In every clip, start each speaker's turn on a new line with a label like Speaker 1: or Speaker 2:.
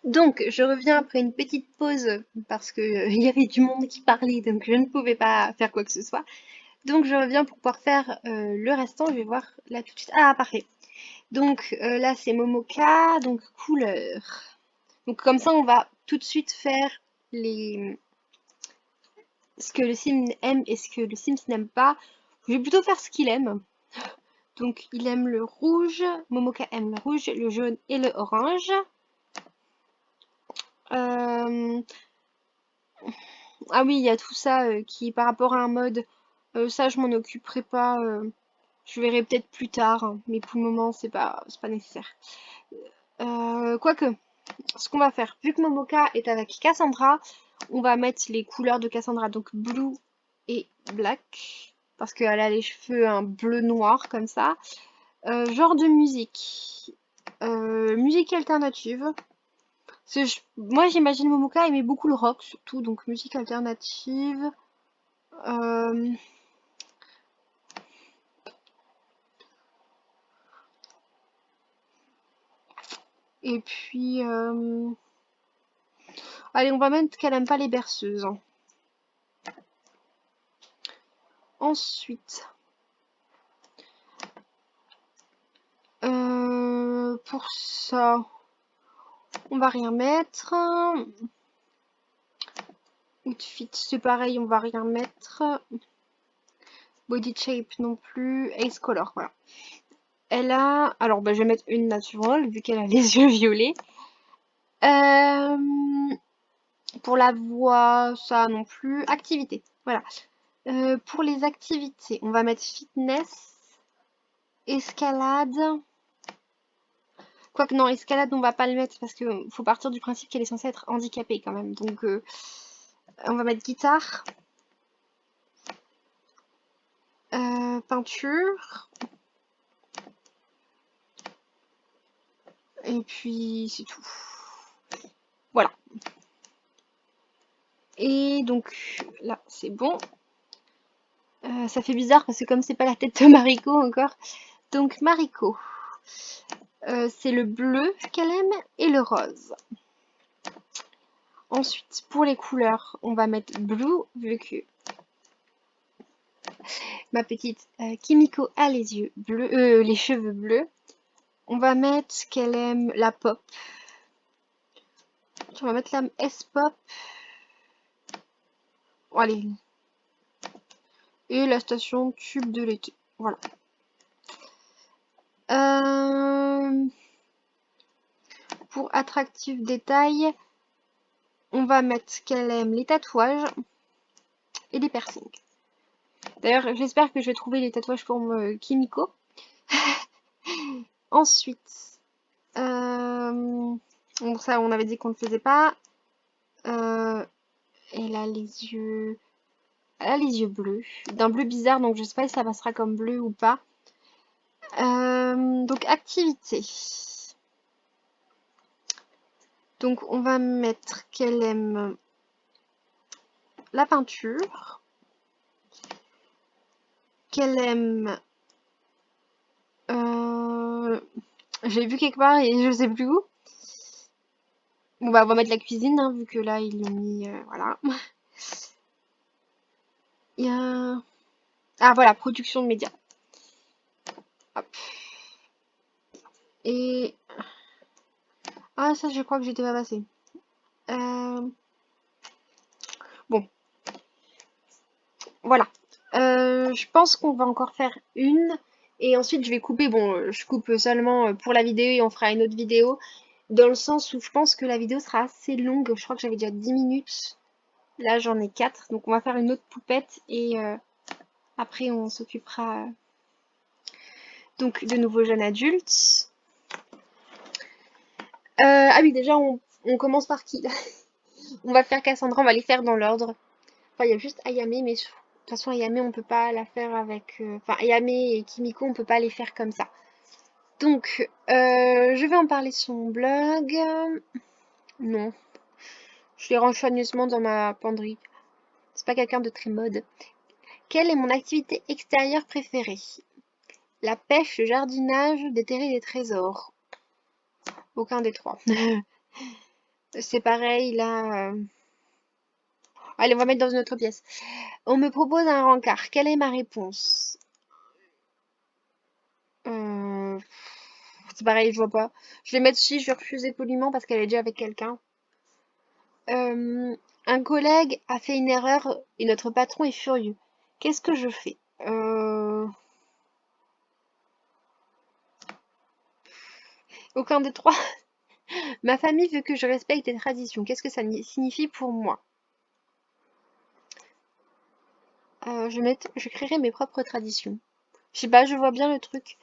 Speaker 1: Donc, je reviens après une petite pause parce que il y avait du monde qui parlait, donc je ne pouvais pas faire quoi que ce soit. Donc, je reviens pour pouvoir faire le restant. Je vais voir là tout de suite. Ah, parfait. Donc, là, c'est Momoka, donc couleur. Donc, comme ça, on va tout de suite faire les ce que le sim aime et ce que le Sims n'aime pas. Je vais plutôt faire ce qu'il aime. Donc, il aime le rouge. Momoka aime le rouge, le jaune et le orange. Euh, Ah oui, il y a tout ça qui, par rapport à un mode, ça je m'en occuperai pas. Je verrai peut-être plus tard, hein, mais pour le moment c'est pas nécessaire. Quoique, ce qu'on va faire, vu que Momoka est avec Cassandra, on va mettre les couleurs de Cassandra, donc blue et black, parce qu'elle a les cheveux un bleu noir comme ça. Genre de musique, musique alternative. Moi j'imagine Momoka aimait beaucoup le rock surtout, donc musique alternative. Euh, et puis, allez, on va mettre qu'elle aime pas les berceuses, hein. Ensuite, pour ça, on va rien mettre. Outfit, c'est pareil, on va rien mettre. Body shape non plus. Ace color, voilà. Elle a, alors bah, je vais mettre une naturelle vu qu'elle a les yeux violets. Euh, pour la voix, ça non plus. Activité, voilà. Pour les activités, on va mettre fitness, escalade. Quoique non, escalade, on va pas le mettre parce que faut partir du principe qu'elle est censée être handicapée quand même. Donc on va mettre guitare, peinture, et puis c'est tout. Voilà. Et donc là, c'est bon. Ça fait bizarre parce que comme c'est pas la tête de Mariko encore. Donc Mariko, c'est le bleu qu'elle aime et le rose. Ensuite, pour les couleurs, on va mettre blue, vu que ma petite Kimiko a les yeux bleus, les cheveux bleus. On va mettre qu'elle aime la pop. On va mettre la S-pop. Allez. Et la station tube de l'été. Voilà. Euh, pour attractif détail, on va mettre qu'elle aime les tatouages et les piercings. D'ailleurs, j'espère que je vais trouver les tatouages pour Kimiko. Ensuite, bon, ça, on avait dit qu'on ne le faisait pas. Euh, elle a les yeux. Elle a les yeux bleus. D'un bleu bizarre, donc je sais pas si ça passera comme bleu ou pas. Donc, activité. Donc, on va mettre qu'elle aime la peinture, qu'elle aime. Euh, j'ai vu quelque part et je sais plus où. Bon, bah, on va mettre la cuisine, hein, vu que là, il est mis. Voilà. Il y a. Ah, voilà, production de médias. Hop. Et. Ah, ça, je crois que j'étais pas passé. Euh, Bon, voilà. Je pense qu'on va encore faire une. Et ensuite, je vais couper. Bon, je coupe seulement pour la vidéo et on fera une autre vidéo. Dans le sens où je pense que la vidéo sera assez longue. Je crois que j'avais déjà 10 minutes. Là, j'en ai 4. Donc, on va faire une autre poupette. Et après, on s'occupera donc de nouveaux jeunes adultes. Ah oui, déjà, on commence par qui là? On va faire Cassandra. On va les faire dans l'ordre. Enfin, il y a juste Ayame, mais de toute façon, Ayame, on peut pas la faire avec. Enfin, Ayame et Kimiko, on peut pas les faire comme ça. Donc, je vais en parler sur mon blog. Non, je les range soigneusement dans ma penderie. C'est pas quelqu'un de très mode. Quelle est mon activité extérieure préférée? La pêche, le jardinage, déterrer des trésors. Aucun des trois. C'est pareil, là. Allez, on va mettre dans une autre pièce. On me propose un rencard. Quelle est ma réponse? Euh, C'est pareil, je vois pas. Je vais mettre si, je vais refuser poliment parce qu'elle est déjà avec quelqu'un. Euh, un collègue a fait une erreur et notre patron est furieux. Qu'est-ce que je fais? Aucun des trois. Ma famille veut que je respecte les traditions. Qu'est-ce que ça signifie pour moi? Je créerai mes propres traditions. Je sais pas, je vois bien le truc.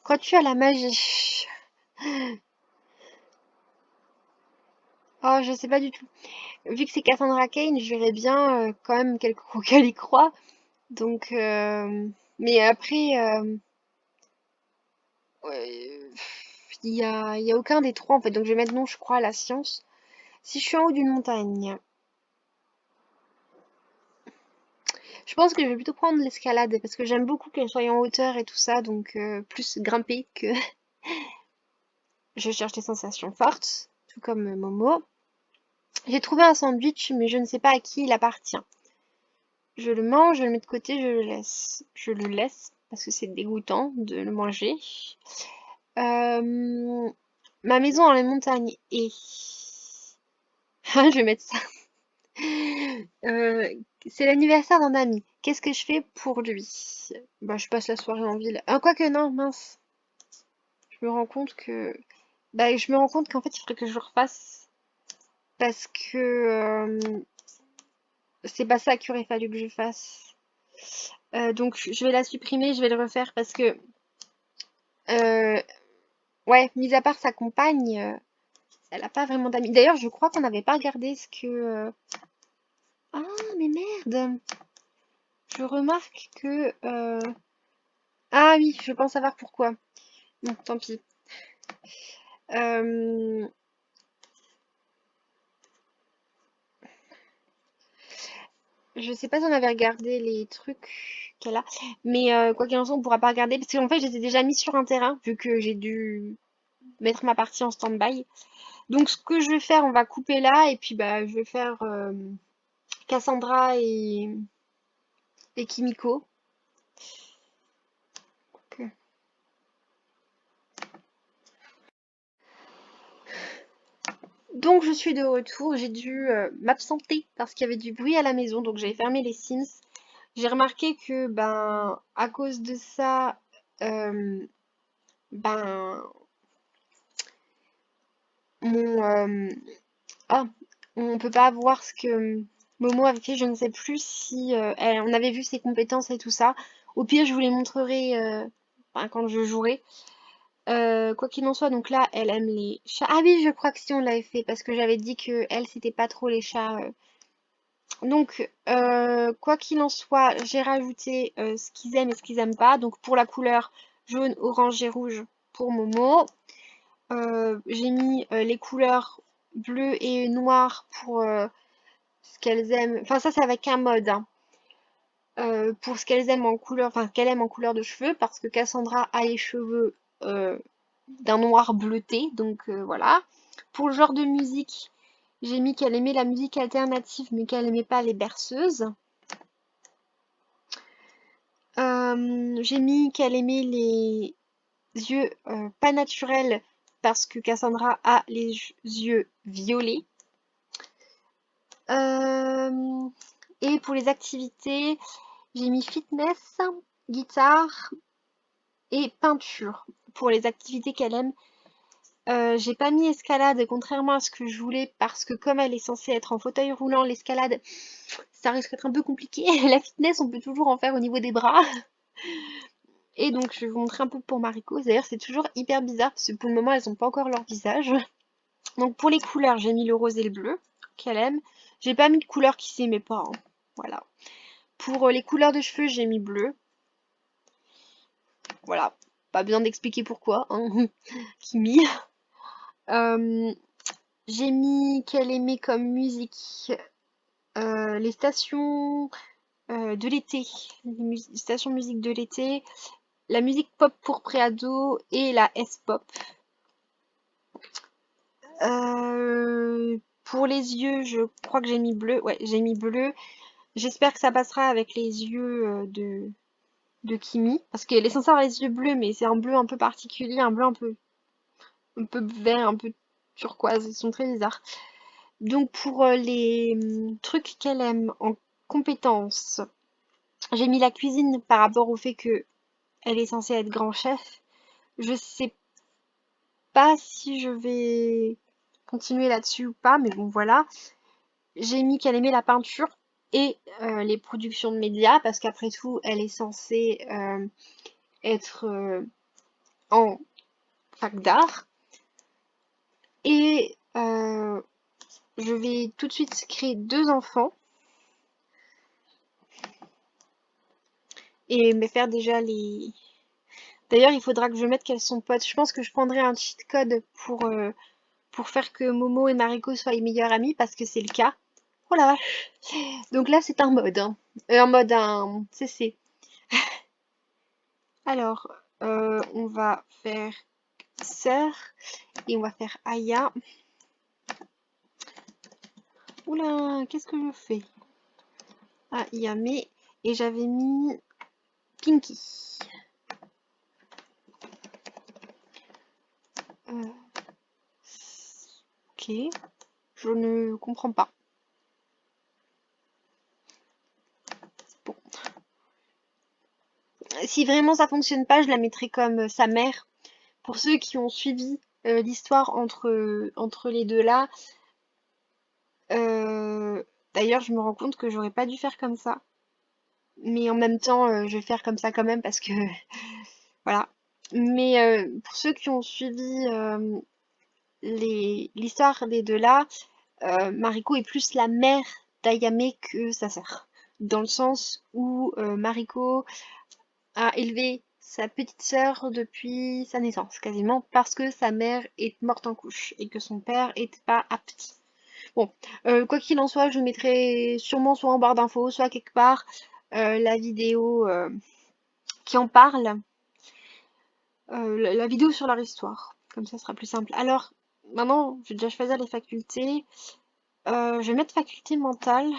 Speaker 1: Crois-tu à la magie? Oh, je sais pas du tout. Vu que c'est Cassandra Cain, je verrais bien quand même qu'elle y croit. Donc, mais après, ouais, il y a aucun des trois en fait. Donc je vais mettre non, je crois à la science. Si je suis en haut d'une montagne, je pense que je vais plutôt prendre l'escalade parce que j'aime beaucoup qu'elle soit en hauteur et tout ça. Donc plus grimper que je cherche des sensations fortes, tout comme Momo. J'ai trouvé un sandwich, mais je ne sais pas à qui il appartient. Je le mange, je le mets de côté, je le laisse. Je le laisse parce que c'est dégoûtant de le manger. Euh, Ma maison dans les montagnes est... Ah, je vais mettre ça. Euh, c'est l'anniversaire d'un ami. Qu'est-ce que je fais pour lui? Bah, je passe la soirée en ville. Ah, quoique non, mince. Je me rends compte que... Bah, je me rends compte qu'en fait, il faudrait que je le refasse. Parce que c'est pas ça qu'il aurait fallu que je fasse. Donc, je vais la supprimer, je vais le refaire parce que... euh, ouais, mis à part sa compagne, elle a pas vraiment d'amis. D'ailleurs, je crois qu'on n'avait pas regardé ce que... Ah, mais merde! Je remarque que... Ah oui, je pense savoir pourquoi. Bon, tant pis. Euh, Je sais pas si on avait regardé les trucs qu'elle a, mais quoi qu'il en soit, on pourra pas regarder parce qu'en fait, j'étais déjà mise sur un terrain vu que j'ai dû mettre ma partie en stand-by. Donc, ce que je vais faire, on va couper là et puis bah, je vais faire Cassandra et Kimiko. Ok. Donc, je suis de retour. J'ai dû m'absenter parce qu'il y avait du bruit à la maison, donc j'ai fermé les Sims. J'ai remarqué que, ben, à cause de ça, euh, ben, mon, ah, on peut pas voir ce que Momo avait fait. Je ne sais plus si on avait vu ses compétences et tout ça. Au pire, je vous les montrerai enfin, quand je jouerai. Quoi qu'il en soit, donc là, elle aime les chats. Ah oui, je crois que si on l'avait fait parce que j'avais dit que elle, c'était pas trop les chats. Donc, quoi qu'il en soit, j'ai rajouté ce qu'ils aiment et ce qu'ils aiment pas. Donc, pour la couleur jaune, orange et rouge pour Momo. J'ai mis les couleurs bleu et noir pour ce qu'elles aiment. Enfin, ça, c'est avec un mode, hein. Pour ce qu'elles aiment en couleur, enfin, qu'elle aime en couleur de cheveux, parce que Cassandra a les cheveux euh, d'un noir bleuté, donc voilà. Pour le genre de musique, j'ai mis qu'elle aimait la musique alternative, mais qu'elle aimait pas les berceuses. J'ai mis qu'elle aimait les yeux pas naturels, parce que Cassandra a les yeux violets. Euh, et pour les activités, j'ai mis fitness, guitare et peinture pour les activités qu'elle aime. J'ai pas mis escalade, contrairement à ce que je voulais, parce que comme elle est censée être en fauteuil roulant, l'escalade, ça risque d'être un peu compliqué. La fitness, on peut toujours en faire au niveau des bras. Et donc, je vais vous montrer un peu pour Mariko. D'ailleurs, c'est toujours hyper bizarre, parce que pour le moment, elles n'ont pas encore leur visage. Donc, pour les couleurs, j'ai mis le rose et le bleu, qu'elle aime. J'ai pas mis de couleur qui s'aimait pas, hein. Voilà. Pour les couleurs de cheveux, j'ai mis bleu. Voilà. Pas besoin d'expliquer pourquoi, hein. Kimi. Euh, j'ai mis qu'elle aimait comme musique les stations de l'été. Les stations musique de l'été. La musique pop pour préado et la S-pop. Pour les yeux, je crois que j'ai mis bleu. Ouais, j'ai mis bleu. J'espère que ça passera avec les yeux de Kimi. Parce qu'elle est censée avoir les yeux bleus, mais c'est un bleu un peu particulier, un bleu un peu vert, un peu turquoise. Ils sont très bizarres. Donc pour les trucs qu'elle aime en compétences, j'ai mis la cuisine par rapport au fait que elle est censée être grand chef. Je sais pas si je vais continuer là-dessus ou pas, mais bon voilà. J'ai mis qu'elle aimait la peinture et les productions de médias, parce qu'après tout, elle est censée être en fac d'art. Et je vais tout de suite créer 2 enfants et me faire déjà les... D'ailleurs, il faudra que je mette qu'elles sont potes. Je pense que je prendrai un cheat code pour faire que Momo et Mariko soient les meilleures amies, parce que c'est le cas. Oh la vache. Donc là, c'est un mode, hein. Un CC. Alors, on va faire sœur et on va faire Aya. Oula, qu'est-ce que je fais? Ah, Yame. Et j'avais mis Pinky. Euh, ok, je ne comprends pas. Bon. Si vraiment ça fonctionne pas, je la mettrai comme sa mère. Pour ceux qui ont suivi l'histoire entre les deux là, euh, d'ailleurs, je me rends compte que j'aurais pas dû faire comme ça. Mais en même temps, je vais faire comme ça quand même parce que voilà. Mais pour ceux qui ont suivi l'histoire des deux là, Mariko est plus la mère d'Ayame que sa sœur. Dans le sens où Mariko a élevé sa petite sœur depuis sa naissance, quasiment, parce que sa mère est morte en couche et que son père était pas apte. Bon, quoi qu'il en soit, je mettrai sûrement soit en barre d'infos, soit quelque part la vidéo qui en parle, la vidéo sur leur histoire. Comme ça sera plus simple. Alors, maintenant, je vais déjà choisir les facultés. Je vais mettre faculté mentale.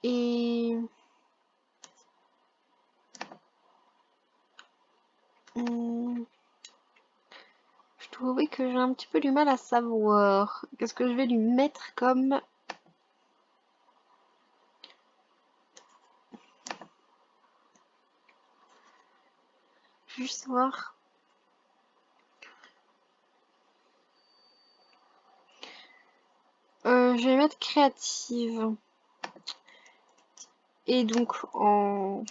Speaker 1: Et je trouvais que j'ai un petit peu du mal à savoir. Qu'est-ce que je vais lui mettre comme... Juste voir. Je vais mettre créative. Et donc en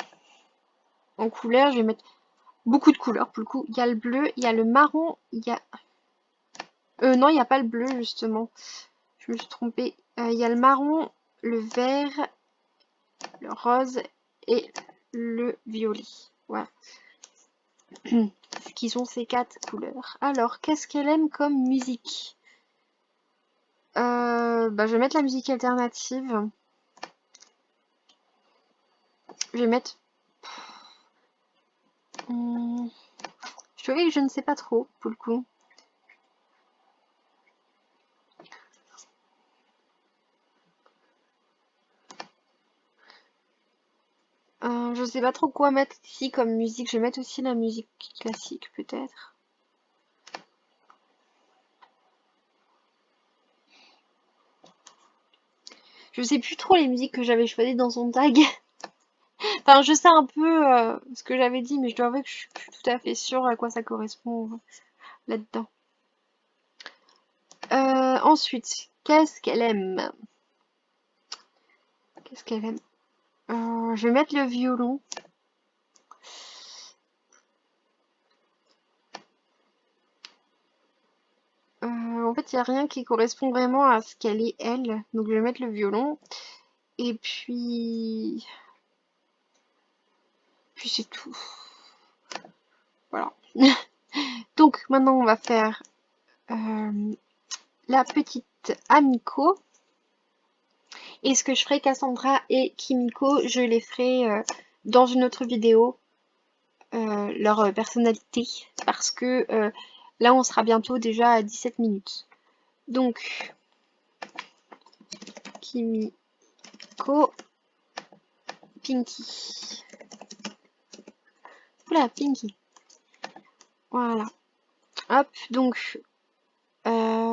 Speaker 1: couleur, je vais mettre beaucoup de couleurs pour le coup. Il y a le bleu, il y a le marron, il y a... non, il n'y a pas le bleu justement. Je me suis trompée. Il y a le marron, le vert, le rose et le violet. Voilà. Qui sont ces 4 couleurs. Alors, qu'est-ce qu'elle aime comme musique? Bah, je vais mettre la musique alternative. Je vais mettre... je trouvais que je ne sais pas trop, pour le coup. Je sais pas trop quoi mettre ici comme musique. Je vais mettre aussi la musique classique, peut-être. Je sais plus trop les musiques que j'avais choisies dans son tag. Enfin, je sais un peu ce que j'avais dit, mais je dois avouer que je suis plus tout à fait sûre à quoi ça correspond là-dedans. Ensuite, qu'est-ce qu'elle aime? Qu'est-ce qu'elle aime? Je vais mettre le violon. En fait, il n'y a rien qui correspond vraiment à ce qu'elle est, elle. Donc, je vais mettre le violon. Et puis c'est tout. Voilà. Donc, maintenant, on va faire la petite Amiko. Et ce que je ferai, Cassandra et Kimiko, je les ferai dans une autre vidéo. leur personnalité, parce que là on sera bientôt déjà à 17 minutes. Donc, Kimiko, Pinky. Oula, Pinky. Voilà. Hop, donc, je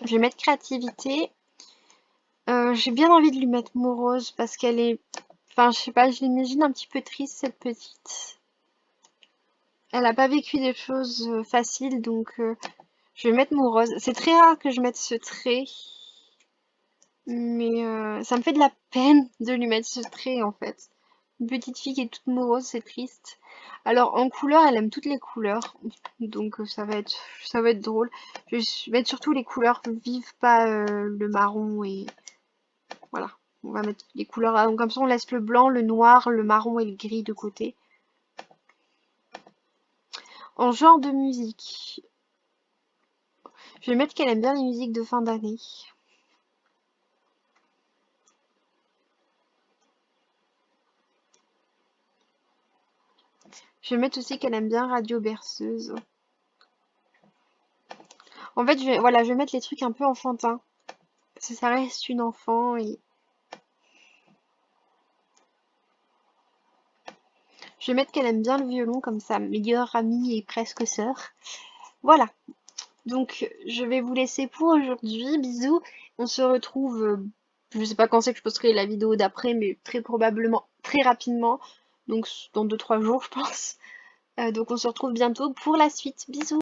Speaker 1: vais mettre créativité. J'ai bien envie de lui mettre morose parce qu'elle est... Enfin, je sais pas, je l'imagine un petit peu triste, cette petite. Elle a pas vécu des choses faciles, donc je vais mettre morose. C'est très rare que je mette ce trait, mais ça me fait de la peine de lui mettre ce trait, en fait. Une petite fille qui est toute morose, c'est triste. Alors, en couleur, elle aime toutes les couleurs, donc ça va être drôle. Je vais mettre surtout les couleurs vives, pas le marron et... Voilà. On va mettre les couleurs, donc comme ça on laisse le blanc, le noir, le marron et le gris de côté. En genre de musique, je vais mettre qu'elle aime bien les musiques de fin d'année. Je vais mettre aussi qu'elle aime bien Radio Berceuse. En fait, voilà, je vais mettre les trucs un peu enfantins. Parce que ça reste une enfant et... Je vais mettre qu'elle aime bien le violon comme sa meilleure amie et presque sœur. Voilà. Donc, je vais vous laisser pour aujourd'hui. Bisous. On se retrouve, je sais pas quand c'est que je posterai la vidéo d'après, mais très probablement très rapidement. Donc, dans 2-3 jours, je pense. Donc, on se retrouve bientôt pour la suite. Bisous.